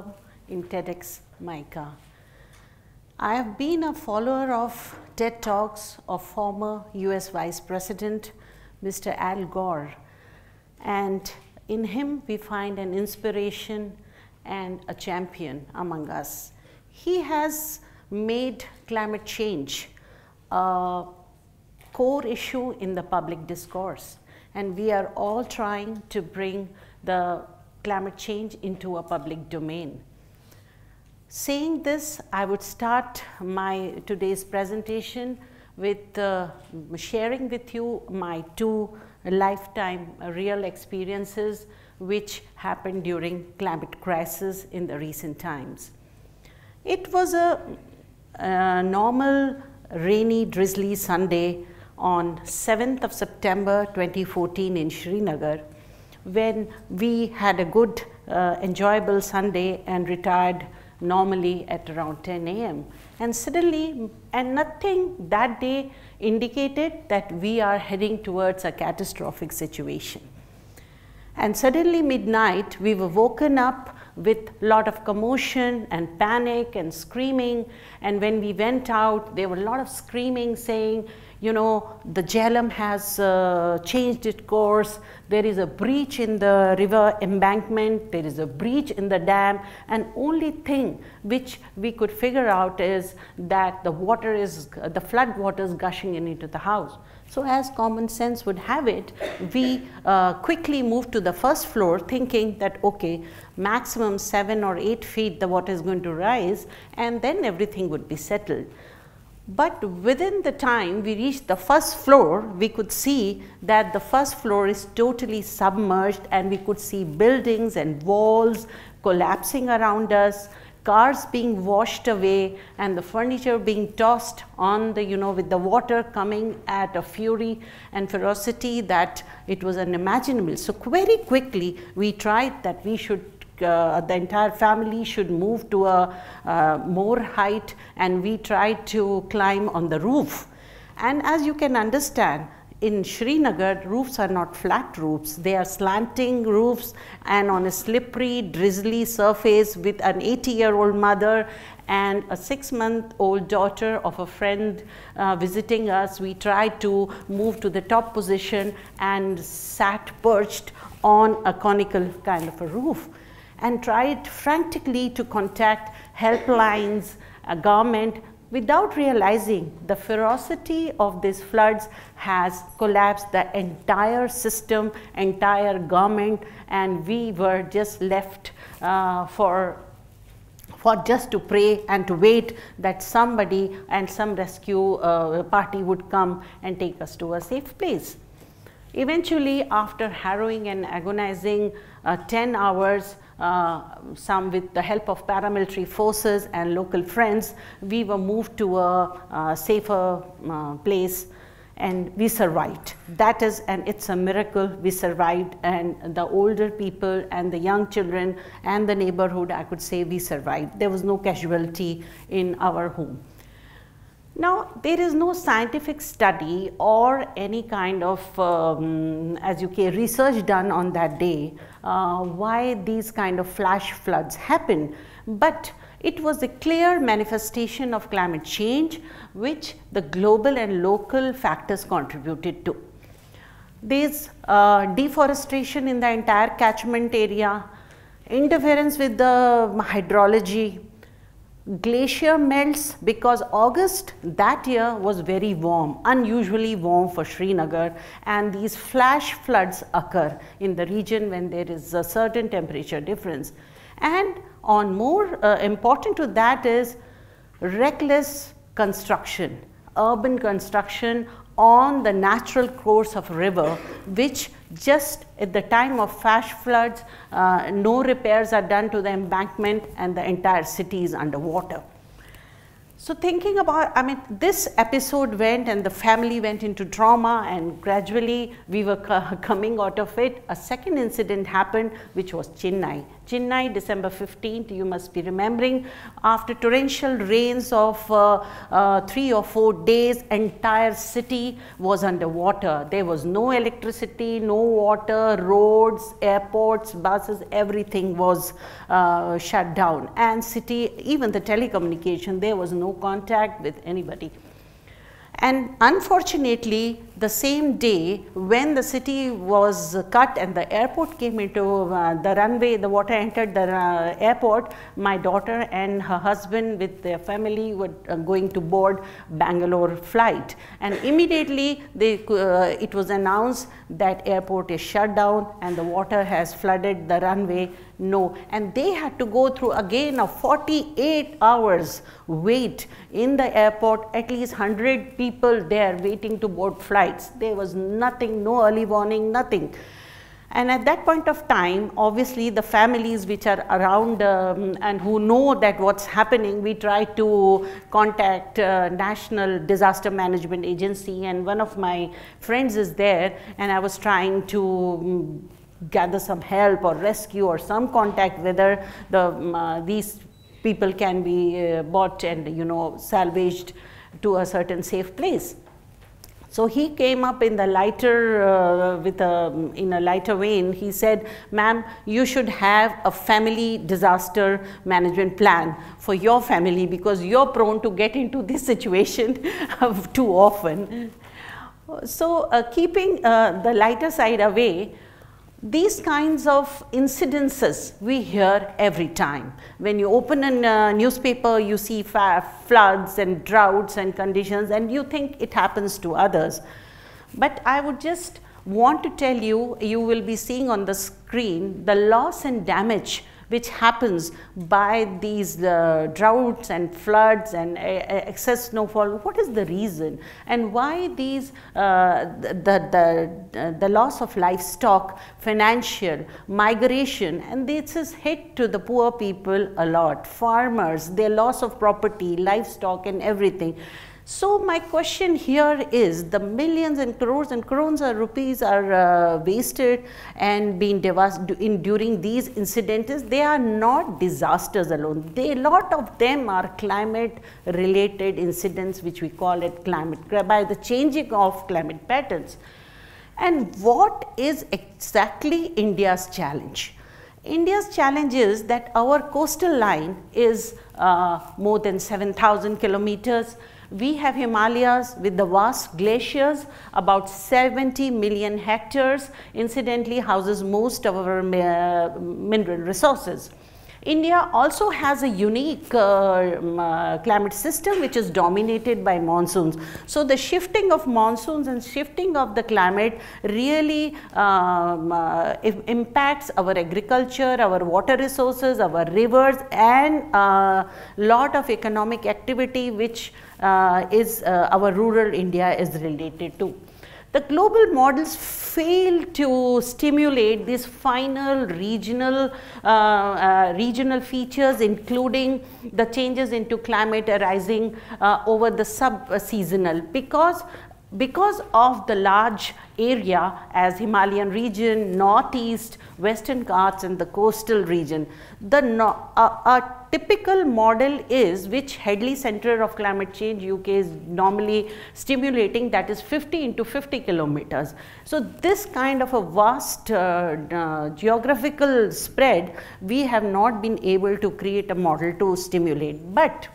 speaker in TEDxMICA. I have been a follower of TED Talks of former US Vice President Mr. Al Gore, and in him we find an inspiration and a champion among us. He has made climate change a core issue in the public discourse, and we are all trying to bring the climate change into a public domain. Saying this, I would start my today's presentation with sharing with you my two lifetime real experiences which happened during climate crisis in the recent times. It was a normal rainy drizzly Sunday on 7th of September 2014 in Srinagar, when we had a good enjoyable Sunday and retired normally at around 10 a.m. and suddenly, and nothing that day indicated that we are heading towards a catastrophic situation. And suddenly midnight we were woken up with a lot of commotion and panic and screaming, and when we went out there were a lot of screaming saying, you know, the Jhelum has changed its course, there is a breach in the river embankment, there is a breach in the dam, and only thing which we could figure out is that the water is, the flood water is gushing into the house. So as common sense would have it, we quickly moved to the first floor thinking that okay, maximum 7 or 8 feet the water is going to rise and then everything would be settled. But within the time we reached the first floor, we could see that the first floor is totally submerged, and we could see buildings and walls collapsing around us, cars being washed away, and the furniture being tossed on the, with the water coming at a fury and ferocity that it was unimaginable. So very quickly we tried that we should the entire family should move to a more height, and we tried to climb on the roof. And as you can understand, in Srinagar, roofs are not flat roofs, they are slanting roofs, and on a slippery, drizzly surface with an 80-year-old mother and a 6-month-old daughter of a friend visiting us, we tried to move to the top position and sat perched on a conical kind of a roof, and tried frantically to contact helplines, government, without realizing the ferocity of these floods has collapsed the entire system, entire government, and we were just left for just to pray and to wait that somebody and some rescue party would come and take us to a safe place. Eventually, after harrowing and agonizing 10 hours, some with the help of paramilitary forces and local friends, we were moved to a safer place, and we survived. That is, and it's a miracle we survived, and the older people and the young children and the neighborhood, I could say we survived. There was no casualty in our home. Now, there is no scientific study or any kind of, as you can, research done on that day why these kind of flash floods happen, but it was a clear manifestation of climate change which the global and local factors contributed to. There is deforestation in the entire catchment area, interference with the hydrology, glacier melts, because August that year was very warm, unusually warm for Srinagar, and these flash floods occur in the region when there is a certain temperature difference. And on more important to that is reckless construction, urban construction on the natural course of river, which just at the time of flash floods, no repairs are done to the embankment and the entire city is underwater. So thinking about, I mean, this episode went and the family went into trauma, and gradually we were coming out of it. A second incident happened, which was Chennai. Chennai, December 15th, you must be remembering, after torrential rains of 3 or 4 days, entire city was underwater. There was no electricity, no water, roads, airports, buses, everything was shut down. And city, even the telecommunication, there was no contact with anybody. And unfortunately, the same day when the city was cut and the airport came into the runway, the water entered the airport, my daughter and her husband with their family were going to board Bangalore flight. And immediately it was announced that airport is shut down and the water has flooded the runway. No, and they had to go through again a 48 hours wait in the airport, at least 100 people there waiting to board flights. There was nothing, no early warning, nothing. And at that point of time, obviously the families which are around and who know that what's happening, we try to contact National Disaster Management Agency, and one of my friends is there, and I was trying to gather some help or rescue or some contact whether these people can be bought and, you know, salvaged to a certain safe place. So he came up in the lighter, in a lighter vein. He said, "Ma'am, you should have a family disaster management plan for your family because you're prone to get into this situation too often." So keeping the lighter side away, these kinds of incidences we hear every time. When you open a newspaper, you see floods and droughts and conditions, and you think it happens to others. But I would just want to tell you, you will be seeing on the screen the loss and damage which happens by these droughts and floods and excess snowfall. What is the reason, and why these the loss of livestock, financial, migration, and this is hit to the poor people a lot, farmers, their loss of property, livestock and everything. So my question here is, the millions and crores of rupees are wasted and being devastated during these incidents. They are not disasters alone. A lot of them are climate related incidents, which we call it by the changing of climate patterns. And what is exactly India's challenge? India's challenge is that our coastal line is more than 7,000 kilometers. We have Himalayas with the vast glaciers, about 70 million hectares, incidentally houses most of our mineral resources. India also has a unique climate system which is dominated by monsoons. So the shifting of monsoons and shifting of the climate really impacts our agriculture, our water resources, our rivers, and lot of economic activity which our rural India is related to. The global models fail to stimulate these final regional features, including the changes into climate arising over the sub-seasonal, because of the large area as Himalayan region, Northeast, Western Ghats and the coastal region. A typical model is, which Headley Center of Climate Change UK is normally stimulating, that is 50 into 50 kilometers. So this kind of a vast geographical spread, we have not been able to create a model to stimulate. But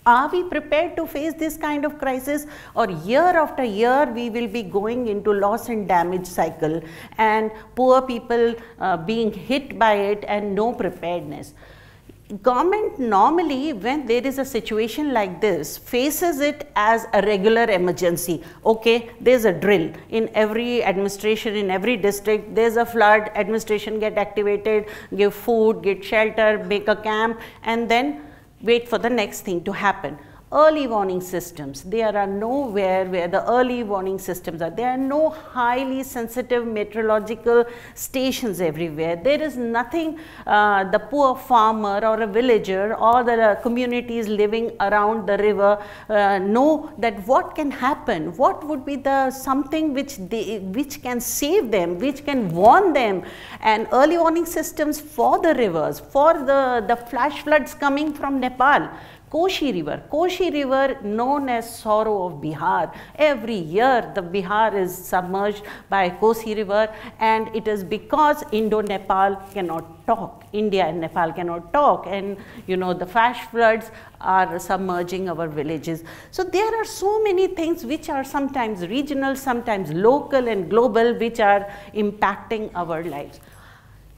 are we prepared to face this kind of crisis, or year after year we will be going into loss and damage cycle and poor people being hit by it and no preparedness? Government normally, when there is a situation like this, faces it as a regular emergency. Okay, there's a drill in every administration, in every district, there's a flood, administration get activated, give food, get shelter, make a camp, and then wait for the next thing to happen. early warning systems. There are nowhere where the early warning systems are. There are no highly sensitive meteorological stations everywhere. There is nothing the poor farmer or a villager or the communities living around the river know that what can happen, what would be the something which can save them, which can warn them. And early warning systems for the rivers, for the flash floods coming from Nepal. Koshi River known as sorrow of Bihar. Every year the Bihar is submerged by Koshi River, and it is because Indo-Nepal cannot talk. India and Nepal cannot talk, and you know, the flash floods are submerging our villages. So there are so many things which are sometimes regional, sometimes local and global, which are impacting our lives.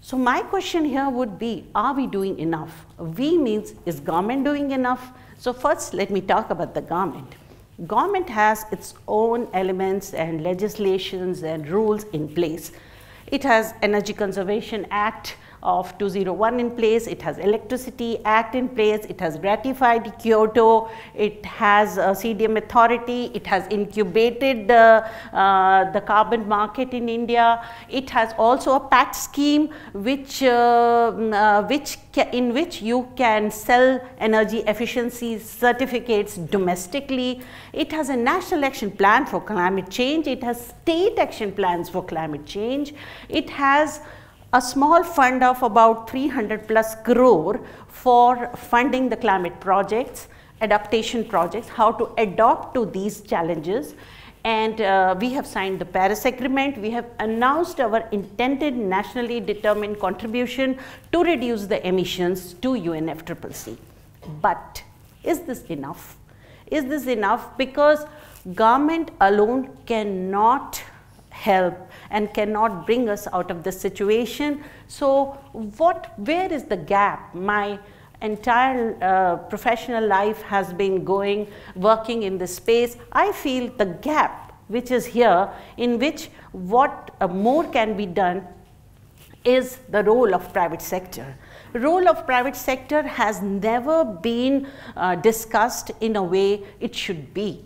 So my question here would be, are we doing enough? We means, is government doing enough? So first let me talk about the government. Government has its own elements and legislations and rules in place. It has Energy Conservation Act of 2001 in place, it has Electricity Act in place, it has ratified Kyoto, it has a CDM authority, it has incubated the carbon market in India, it has also a PAT scheme in which you can sell energy efficiency certificates domestically. It has a national action plan for climate change, it has state action plans for climate change, it has a small fund of about 300 plus crore for funding the climate projects, adaptation projects, how to adapt to these challenges. And we have signed the Paris Agreement. We have announced our intended nationally determined contribution to reduce the emissions to UNFCCC. But is this enough? Is this enough? Because government alone cannot help and cannot bring us out of this situation. So where is the gap? My entire professional life has been working in this space. I feel the gap which is here, in which what more can be done, is the role of private sector. Role of private sector has never been discussed in a way it should be.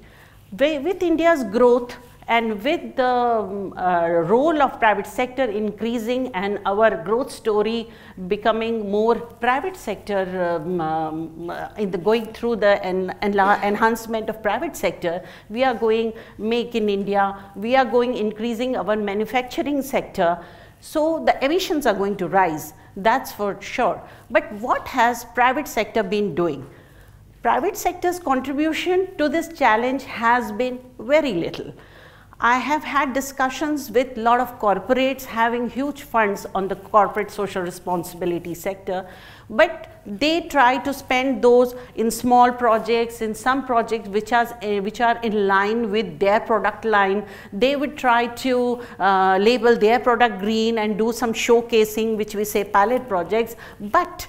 With India's growth, and with the role of private sector increasing and our growth story becoming more private sector, going through the enhancement of private sector, we are going Make in India, we are going increasing our manufacturing sector. So the emissions are going to rise, that's for sure. But what has private sector been doing? Private sector's contribution to this challenge has been very little. I have had discussions with a lot of corporates having huge funds on the corporate social responsibility sector, but they try to spend those in small projects, in some projects which are in line with their product line. They would try to label their product green and do some showcasing, which we say pilot projects. But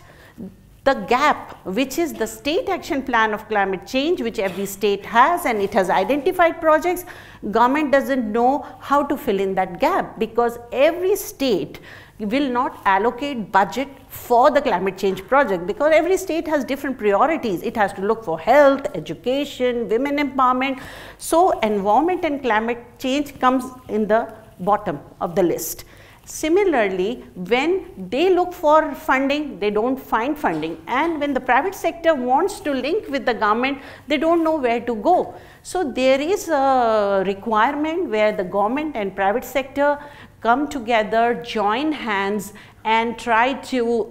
the gap, which is the state action plan of climate change, which every state has, and it has identified projects, government doesn't know how to fill in that gap, because every state will not allocate budget for the climate change project, because every state has different priorities. It has to look for health, education, women empowerment. So environment and climate change comes in the bottom of the list. Similarly, when they look for funding, they don't find funding, and when the private sector wants to link with the government, they don't know where to go. So there is a requirement where the government and private sector come together, join hands, and try to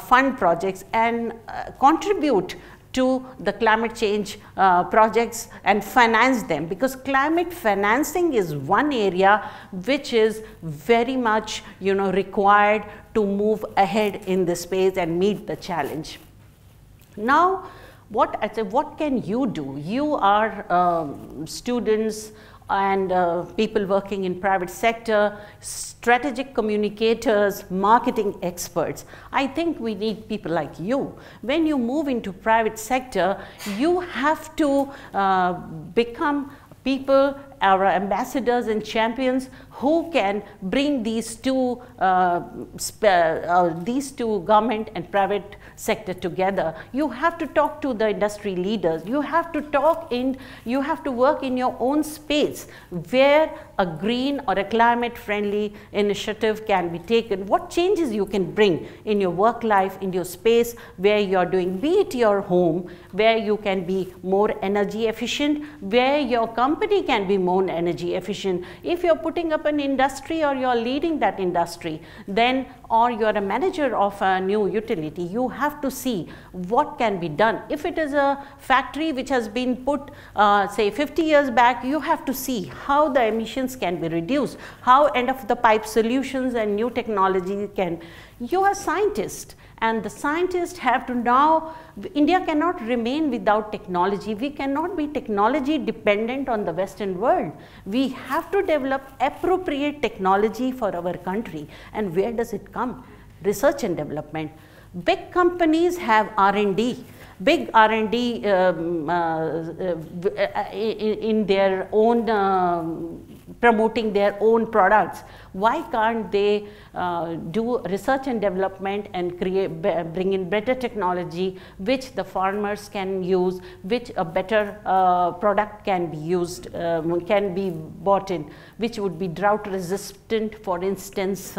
fund projects and contribute to the climate change projects and finance them, because climate financing is one area which is very much required to move ahead in this space and meet the challenge. Now what can you do? You are students and people working in private sector, strategic communicators, marketing experts. I think we need people like you. When you move into private sector, you have to become people our ambassadors and champions who can bring these two government and private sector together. You have to talk to the industry leaders. You have to work in your own space where a green or a climate friendly initiative can be taken. What changes you can bring in your work life, in your space where you are doing, be it your home, where you can be more energy efficient, where your company can be more energy efficient. If you're putting up an industry or you're leading that industry, then, or you're a manager of a new utility, you have to see what can be done. If it is a factory which has been put say 50 years back, you have to see how the emissions can be reduced, how end of the pipe solutions and new technology can. You are scientists, and the scientists have to now, India cannot remain without technology. We cannot be technology dependent on the Western world. We have to develop appropriate technology for our country. And where does it come? Research and development. Big companies have R&D. Big R&D in their own promoting their own products. Why can't they do research and development and bring in better technology which the farmers can use, which a better product can be used, can be bought in, which would be drought resistant, for instance,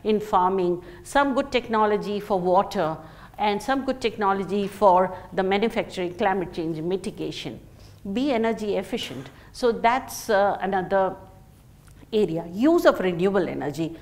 in farming, some good technology for water, and some good technology for the manufacturing, climate change mitigation. Be energy efficient. So that's another area. Use of renewable energy.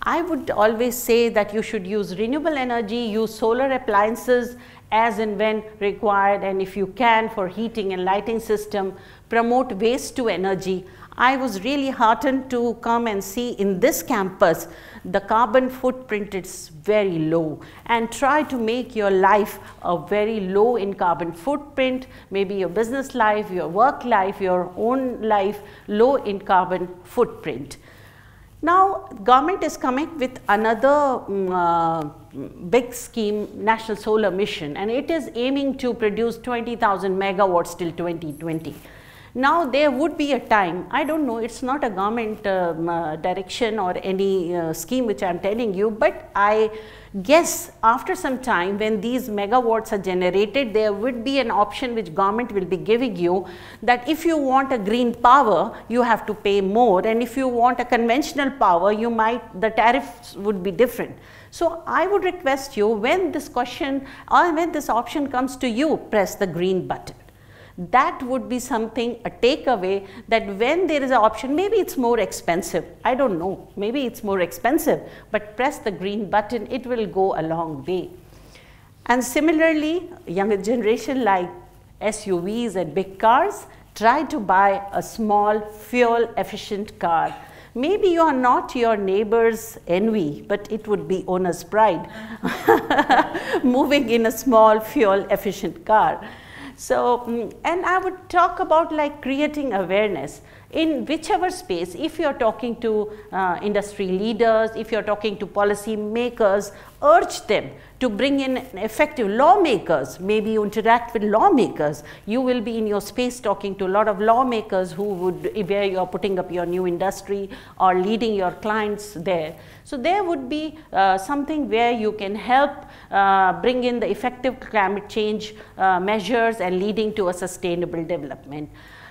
I would always say that you should use renewable energy, use solar appliances as and when required, and if you can, for heating and lighting system, promote waste to energy. I was really heartened to come and see in this campus the carbon footprint is very low, and try to make your life a very low in carbon footprint, maybe your business life, your work life, your own life, low in carbon footprint. Now, government is coming with another big scheme, National Solar Mission, and it is aiming to produce 20,000 megawatts till 2020. Now, there would be a time, I don't know, it's not a government direction or any scheme which I am telling you, but I guess after some time when these megawatts are generated, there would be an option which government will be giving you, that if you want a green power, you have to pay more, and if you want a conventional power, the tariffs would be different. So I would request you, when this question or when this option comes to you, press the green button. That would be something, a takeaway, that when there is an option, maybe it's more expensive, I don't know, maybe it's more expensive, but press the green button, it will go a long way. And similarly, younger generation like SUVs and big cars, try to buy a small fuel efficient car. Maybe you are not your neighbor's envy, but it would be owner's pride, moving in a small fuel efficient car. So, and I would talk about like creating awareness in whichever space. If you are talking to industry leaders, if you are talking to policy makers, urge them to bring in effective lawmakers. Maybe you interact with lawmakers. You will be in your space talking to a lot of lawmakers who would, where you are putting up your new industry or leading your clients there. So there would be something where you can help bring in the effective climate change measures and leading to a sustainable development.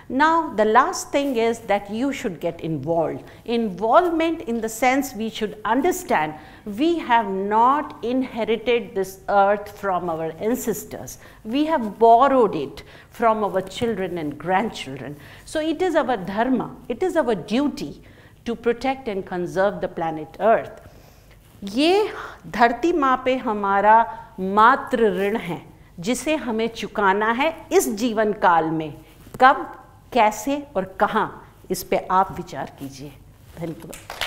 Now, the last thing is that you should get involved. Involvement in the sense we should understand we have not inherited this earth from our ancestors. We have borrowed it from our children and grandchildren. So it is our dharma, it is our duty to protect and conserve the planet Earth. ये धरती माँ पे हमारा मात्र ऋण है जिसे हमें चुकाना है इस जीवन काल में. कब, कैसे और कहाँ, इस पे आप विचार कीजिए. धन्यवाद.